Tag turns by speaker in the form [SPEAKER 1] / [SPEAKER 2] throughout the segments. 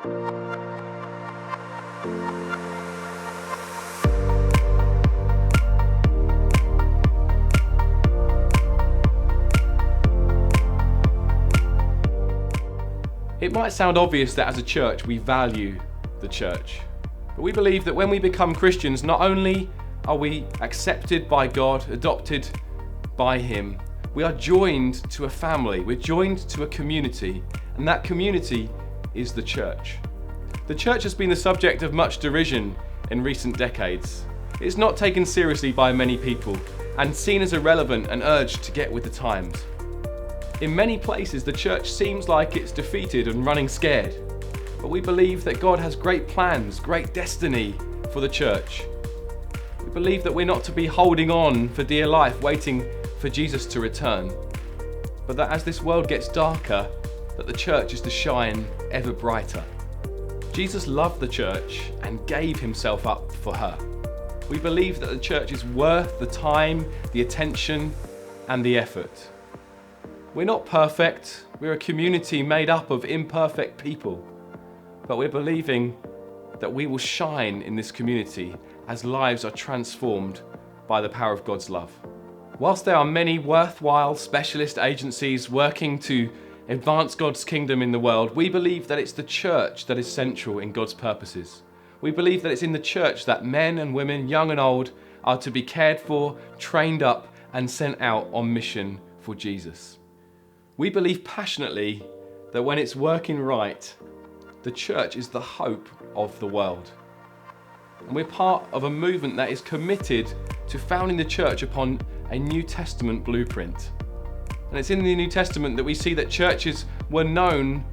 [SPEAKER 1] It might sound obvious that as a church we value the church, but we believe that when we become Christians, not only are we accepted by God, adopted by Him, we are joined to a family, we're joined to a community, and that community is the church. The church has been the subject of much derision in recent decades. It is not taken seriously by many people and seen as irrelevant and urged to get with the times. In many places, the church seems like it's defeated and running scared, but we believe that God has great plans, great destiny for the church. We believe that we're not to be holding on for dear life, waiting for Jesus to return, but that as this world gets darker, that the church is to shine ever brighter. Jesus loved the church and gave Himself up for her. We believe that the church is worth the time, the attention, and the effort. We're not perfect, we're a community made up of imperfect people, but we're believing that we will shine in this community as lives are transformed by the power of God's love. Whilst there are many worthwhile specialist agencies working to advance God's kingdom in the world, we believe that it's the church that is central in God's purposes. We believe that it's in the church that men and women, young and old, are to be cared for, trained up, and sent out on mission for Jesus. We believe passionately that when it's working right, the church is the hope of the world. And we're part of a movement that is committed to founding the church upon a New Testament blueprint. And it's in the New Testament that we see that churches were known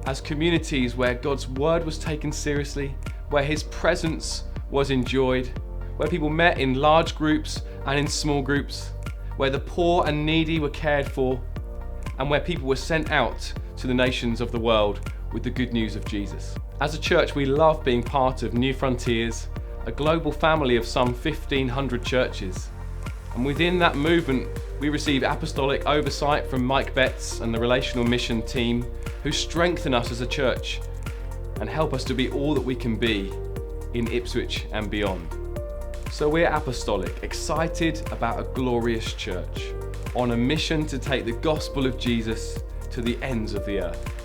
[SPEAKER 1] as communities where God's word was taken seriously, where His presence was enjoyed, where people met in large groups and in small groups, where the poor and needy were cared for, and where people were sent out to the nations of the world with the good news of Jesus. As a church, we love being part of New Frontiers, a global family of some 1,500 churches. And within that movement, we receive apostolic oversight from Mike Betts and the Relational Mission team, who strengthen us as a church and help us to be all that we can be in Ipswich and beyond. So we're apostolic, excited about a glorious church, on a mission to take the gospel of Jesus to the ends of the earth.